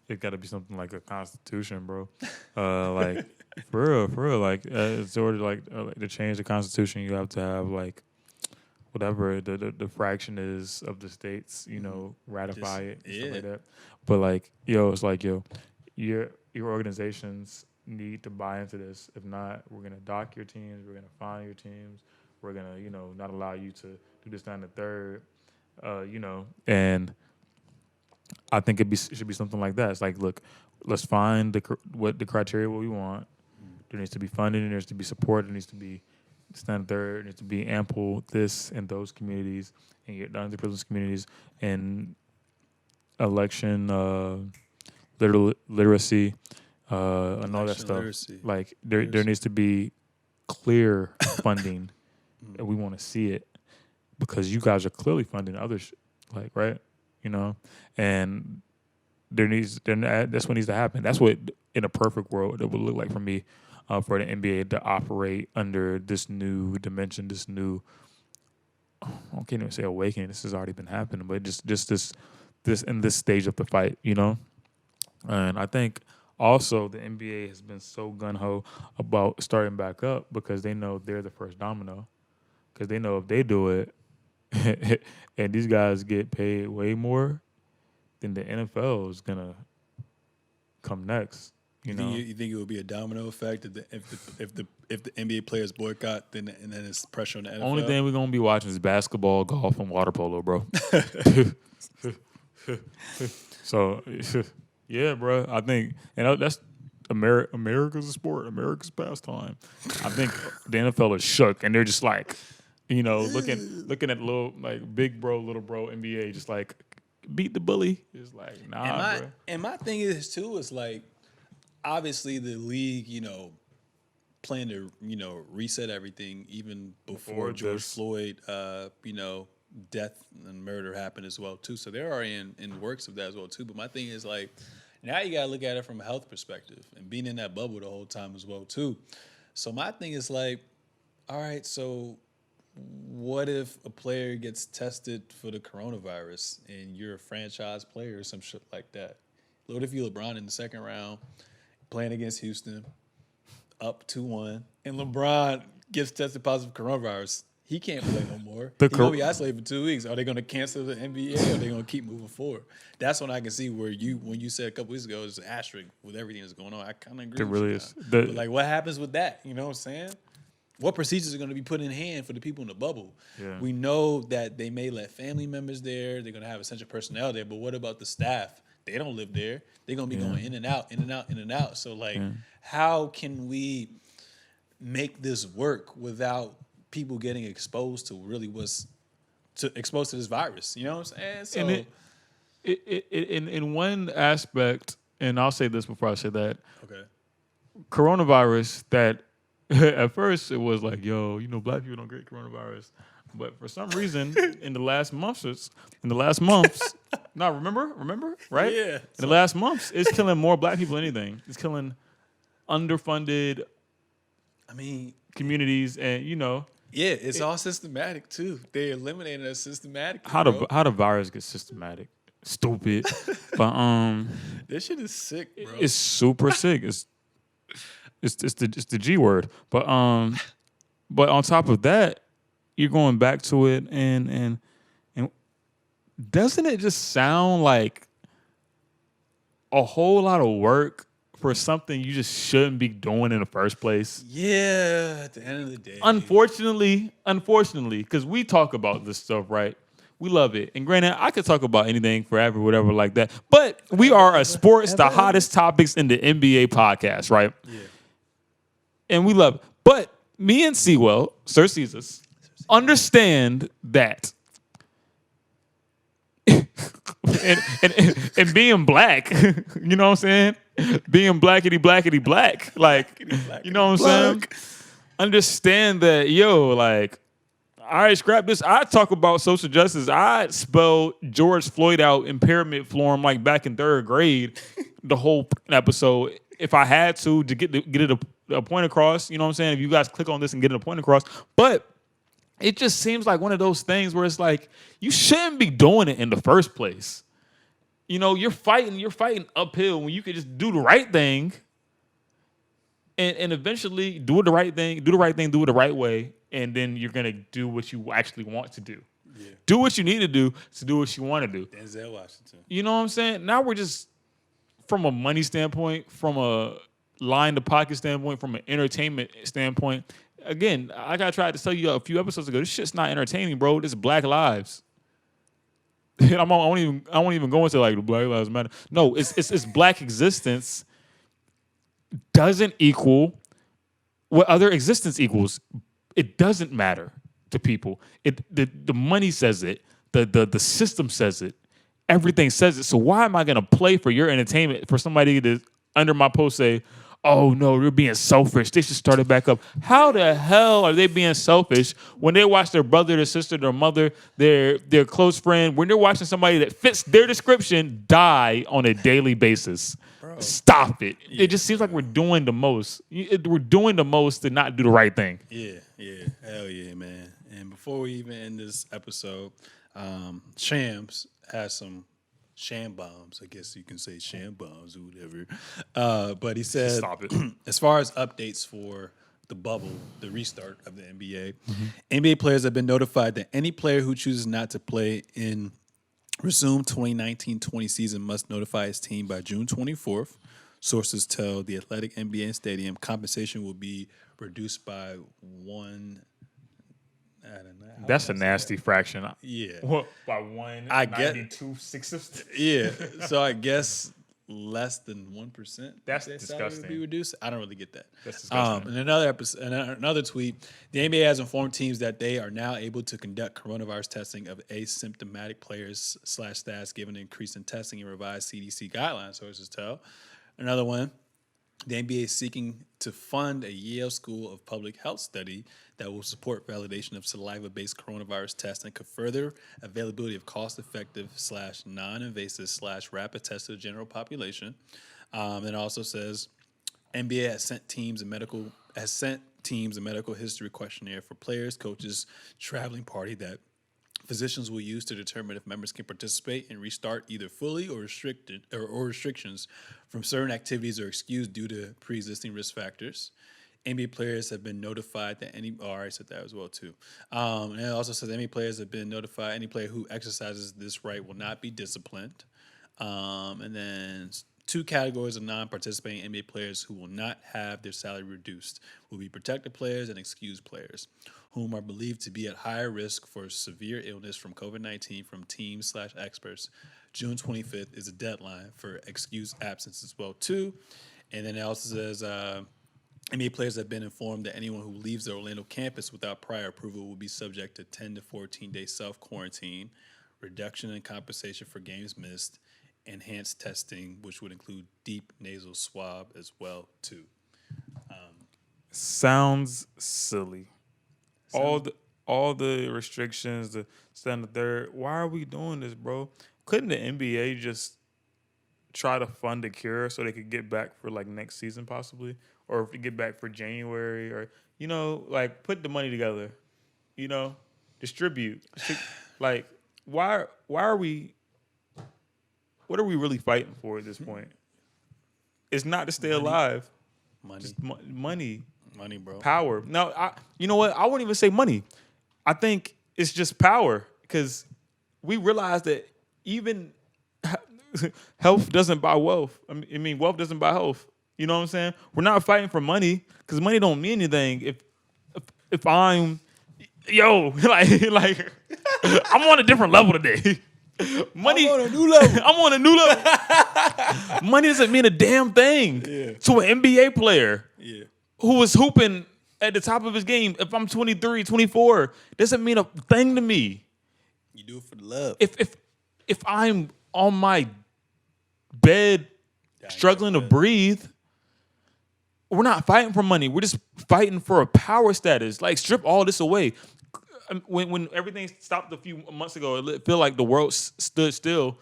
it got to be something like a constitution, bro. Like for real. Like it's order like to change the constitution, you have to have like whatever the fraction is of the states, ratify it and stuff like that. But like, it's like, your organizations need to buy into this. If not, we're gonna dock your teams, we're gonna fine your teams, we're gonna, not allow you to do this, that, and the third. And I think should be something like that. It's like, look, let's find what the criteria what we want. There needs to be funding, there needs to be support, there needs to be stand third, needs to be ample this and those communities and get down to the communities and election literacy and all that stuff. Literacy. Like there needs to be clear funding and we want to see it because you guys are clearly funding others, like, right? And that's what needs to happen. That's what in a perfect world it would look like for me. For the NBA to operate under this new dimension, this new, I can't even say awakening. This has already been happening, but just this in this stage of the fight, And I think also the NBA has been so gung-ho about starting back up because they know they're the first domino. Because they know if they do it and these guys get paid way more, then the NFL is going to come next. You think it would be a domino effect if the NBA players boycott, then it's pressure on the NFL? Only thing we're gonna be watching is basketball, golf, and water polo, bro. So, yeah, bro. I think that's America's a sport, America's pastime. I think the NFL is shook, and they're just like, looking at little like big bro, little bro NBA, just like beat the bully. It's like bro. And my thing is too is like, obviously, the league, plan to, reset everything even before George Floyd, death and murder happened as well too. So they're already in the works of that as well too. But my thing is like, now you gotta look at it from a health perspective and being in that bubble the whole time as well too. So my thing is like, all right, so what if a player gets tested for the coronavirus and you're a franchise player or some shit like that? What if you LeBron in the second round, playing against Houston, up 2-1, and LeBron gets tested positive for coronavirus? He can't play no more. He's going to be isolated for 2 weeks. Are they going to cancel the NBA or are they going to keep moving forward? That's when I can see where when you said a couple weeks ago, it's an asterisk with everything that's going on. I kind of agree with you. But like, what happens with that? You know what I'm saying? What procedures are going to be put in hand for the people in the bubble? Yeah. We know that they may let family members there. They're going to have essential personnel there. But what about the staff? They don't live there. They're going to be going in and out, in and out, in and out. So, like, how can we make this work without people getting exposed to really what's exposed to this virus. You know what I'm saying? So And in one aspect, and I'll say this before I say that, okay. coronavirus that at first it was like, yo, black people don't get coronavirus. But for some reason, in the last months, no, remember, right? Yeah. In the last months, it's killing more black people than anything. It's killing underfunded I mean, communities, and yeah, it's all systematic too. They eliminated us systematically, how bro. the virus gets systematic, stupid, but This shit is sick, bro. it's super sick. It's the G word, but on top of that, you're going back to it, and doesn't it just sound like a whole lot of work for something you just shouldn't be doing in the first place? Yeah, at the end of the day. Unfortunately, because we talk about this stuff, right? We love it. And granted, I could talk about anything forever, whatever like that. But we are a sports, the hottest topics in the NBA podcast, right? Yeah. And we love it. But me and Sewell, Sir Seezus, understand that and being black, you know what I'm saying? Being blackety black. Like, you know what I'm saying? Understand that, like, all right, scrap this. I talk about social justice. I spelled George Floyd out in pyramid form like back in third grade, the whole episode. If I had to get it a point across, you know what I'm saying? If you guys click on this and get it a point across. But it just seems like one of those things where it's like, you shouldn't be doing it in the first place. You're fighting uphill when you could just do the right thing and eventually do the right thing, do it the right way, and then you're going to do what you actually want to do. Yeah. Do what you need to do what you want to do. Denzel Washington. You know what I'm saying? Now we're just, from a money standpoint, from a line to pocket standpoint, from an entertainment standpoint, again, like I tried to tell you a few episodes ago, this shit's not entertaining, bro. This is Black Lives. I won't even go into like the Black Lives Matter. No, it's Black existence doesn't equal what other existence equals. It doesn't matter to people. The money says it. The system says it. Everything says it. So why am I gonna play for your entertainment for somebody to under my post say, oh no, they're being selfish, they should start it back up? How the hell are they being selfish when they watch their brother, their sister, their mother, their close friend, when they're watching somebody that fits their description die on a daily basis? Bro. Stop it. Yeah, it just seems like we're doing the most. We're doing the most to not do the right thing. Yeah. Hell yeah, man. And before we even end this episode, Shams has some sham bombs, I guess you can say sham bombs or whatever. But he said, stop it. As far as updates for the bubble, the restart of the NBA, NBA players have been notified that any player who chooses not to play in resumed 2019-20 season must notify his team by June 24th. Sources tell The Athletic NBA Stadium compensation will be reduced by one. I don't know. That's a nasty fraction. Yeah. What, by 1/92/6? Yeah. So I guess less than 1%. That's salary disgusting. would be reduced. I don't really get that. That's disgusting. In another tweet, the NBA has informed teams that they are now able to conduct coronavirus testing of asymptomatic players / staffs given an increase in testing and revised CDC guidelines, sources tell. Another one, the NBA is seeking to fund a Yale School of Public Health study that will support validation of saliva-based coronavirus testing, could further availability of cost-effective / non-invasive / rapid tests to the general population. It also says NBA has sent teams a medical history questionnaire for players, coaches, traveling party that physicians will use to determine if members can participate and restart either fully or restricted or restrictions from certain activities are excused due to pre-existing risk factors. NBA players have been notified that I said that as well too. And it also says NBA players have been notified any player who exercises this right will not be disciplined. And then 2 categories of non-participating NBA players who will not have their salary reduced will be protected players and excused players, whom are believed to be at higher risk for severe illness from COVID-19 from teams / experts. June 25th is a deadline for excused absence as well too. And then it also says NBA players have been informed that anyone who leaves the Orlando campus without prior approval will be subject to 10 to 14-day self-quarantine, reduction in compensation for games missed, enhanced testing, which would include deep nasal swab as well too. Sounds silly. all Sounds the all the restrictions, the standard third. Why are we doing this, bro? Couldn't the NBA just try to fund a cure so they could get back for like next season possibly, or if we get back for January, or like put the money together, you know, distribute. Like why are we? What are we really fighting for at this point? It's not to stay money, alive, money, just money, money, bro. power. No, you know what? I wouldn't even say money. I think it's just power because we realize that even health doesn't buy wealth. I mean, wealth doesn't buy health. You know what I'm saying? We're not fighting for money because money don't mean anything. If I'm like I'm on a different level today. Money, I'm on a new level. I'm on a new level. Money doesn't mean a damn thing to an NBA player Yeah. who was hooping at the top of his game. If I'm 23, 24, doesn't mean a thing to me. You do it for the love. If I'm on my bed struggling to breathe, we're not fighting for money. We're just fighting for a power status. Like, strip all this away. When everything stopped a few months ago, it felt like the world stood still.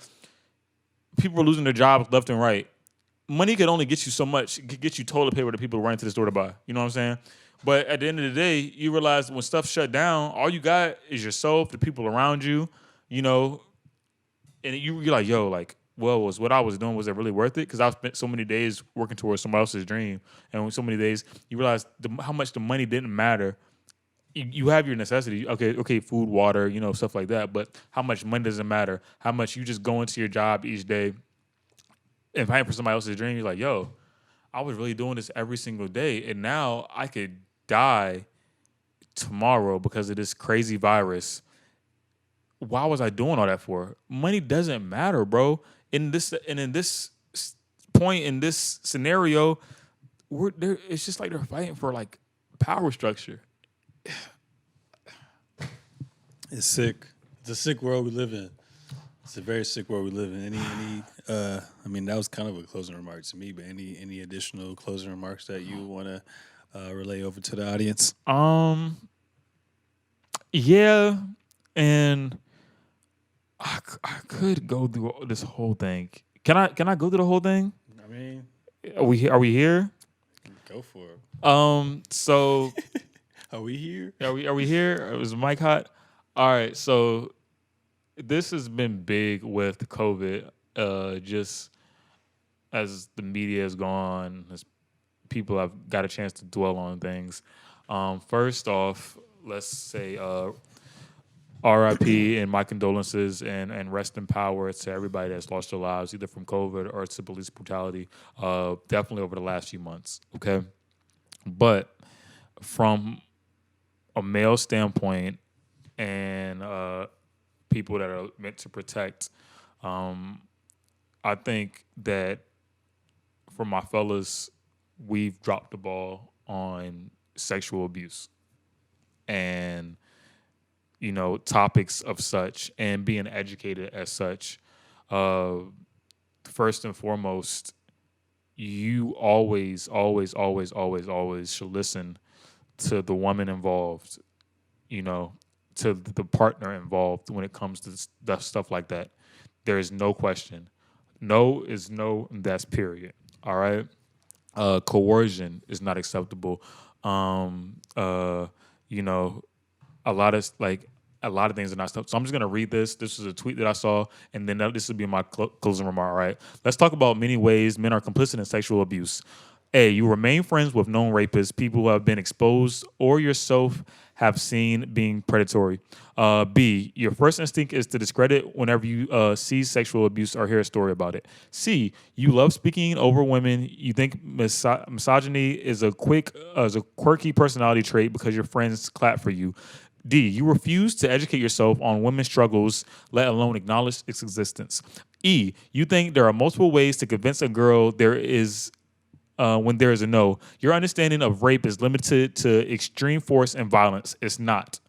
People were losing their jobs left and right. Money could only get you so much. It could get you toilet paper that people run to the store to buy. You know what I'm saying? But at the end of the day, you realize when stuff shut down, all you got is yourself, the people around you, and you're like, yo, like, well, was what I was doing, was it really worth it? Because I spent so many days working towards somebody else's dream. And so many days, you realize how much the money didn't matter. You have your necessities, okay, food, water, stuff like that. But how much money doesn't matter. How much you just go into your job each day and fighting for somebody else's dream. You're like, yo, I was really doing this every single day, and now I could die tomorrow because of this crazy virus. Why was I doing all that for? Money doesn't matter, bro. In this point, in this scenario, it's just like they're fighting for like power structure. It's sick. It's a sick world we live in. It's a very sick world we live in. I mean, that was kind of a closing remark to me, but any additional closing remarks that you want to relay over to the audience? Yeah, and I could go through this whole thing. Can I go through the whole thing? I mean, Are we here? go for it. So Are we here? are we here? Was the mic hot? All right, so this has been big with COVID. Just as the media has gone, as people have got a chance to dwell on things. First off, let's say RIP and my condolences and rest in power to everybody that's lost their lives either from COVID or to police brutality. Definitely over the last few months. Okay, but from a male standpoint and people that are meant to protect, I think that for my fellas, we've dropped the ball on sexual abuse and topics of such and being educated as such. First and foremost, you always should listen to the woman involved, to the partner involved when it comes to stuff like that. There is no question. No is no, and that's period. All right? Coercion is not acceptable. A lot of things are not stuff. So I'm just gonna read this. This is a tweet that I saw, and then this will be my closing remark. All right. Let's talk about many ways men are complicit in sexual abuse. A, you remain friends with known rapists, people who have been exposed or yourself have seen being predatory. B, your first instinct is to discredit whenever you see sexual abuse or hear a story about it. C, you love speaking over women. You think misogyny is a quirky personality trait because your friends clap for you. D, you refuse to educate yourself on women's struggles, let alone acknowledge its existence. E, you think there are multiple ways to convince a girl there is when there is a no. Your understanding of rape is limited to extreme force and violence. It's not.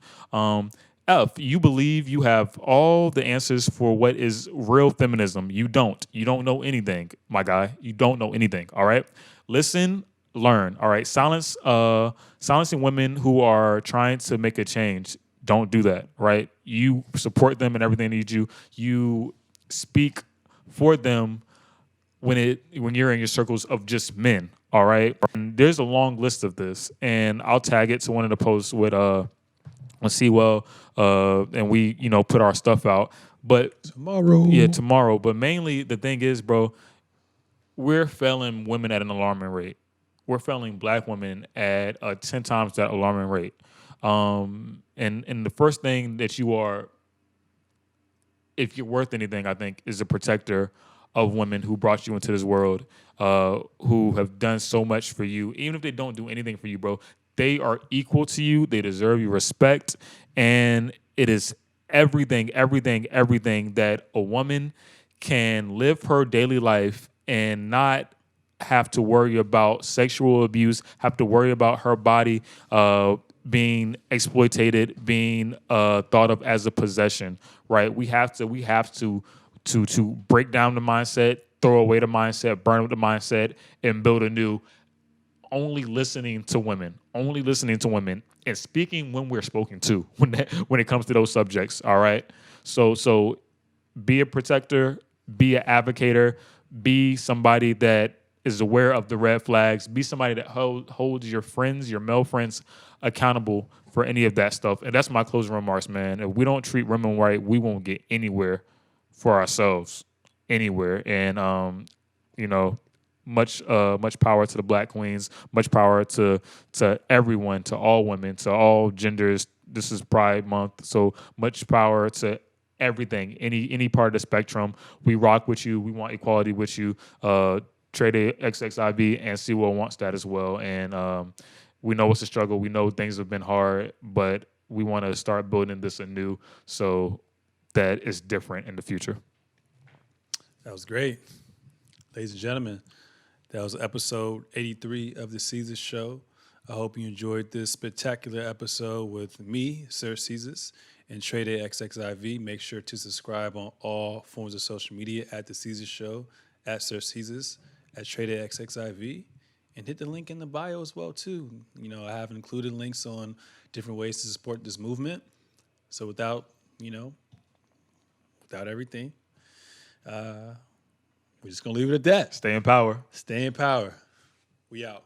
F, you believe you have all the answers for what is real feminism. You don't. You don't know anything, my guy. You don't know anything. All right. Listen, learn. All right. Silencing women who are trying to make a change. Don't do that. Right. You support them and everything they need you. You speak for them when you're in your circles of just men. All right. And there's a long list of this, and I'll tag it to one of the posts with on Sewell, and we put our stuff out. But Tomorrow. yeah, tomorrow. But mainly the thing is, bro, we're failing women at an alarming rate. We're failing black women at 10 times that alarming rate. And the first thing that you are, if you're worth anything, I think, is a protector of women who brought you into this world, who have done so much for you. Even if they don't do anything for you, bro, they are equal to you. They deserve your respect. And it is everything that a woman can live her daily life and not have to worry about sexual abuse, have to worry about her body being exploited, being thought of as a possession, right? We have to break down the mindset, throw away the mindset, burn up the mindset, and build a new. Only listening to women, and speaking when we're spoken to when it comes to those subjects. All right, so be a protector, be an advocator, be somebody that is aware of the red flags, be somebody that holds your friends, your male friends, accountable for any of that stuff. And that's my closing remarks, man. If we don't treat women right, we won't get anywhere for ourselves, anywhere. And much power to the Black queens, much power to everyone, to all women, to all genders. This is Pride Month, so much power to everything, any part of the spectrum. We rock with you. We want equality with you. Trade XXIV and Sewell wants that as well. And we know it's a struggle. We know things have been hard, but we want to start building this anew so that it's different in the future. That was great. Ladies and gentlemen, that was episode 83 of the Seezus Show. I hope you enjoyed this spectacular episode with me, Sir Seezus, and Trade XXIV. Make sure to subscribe on all forms of social media at the Seezus Show, at Sir Seezus, at Trade XXIV, and hit the link in the bio as well too. I have included links on different ways to support this movement. So without everything, we're just gonna leave it at that. Stay in power. Stay in power. We out.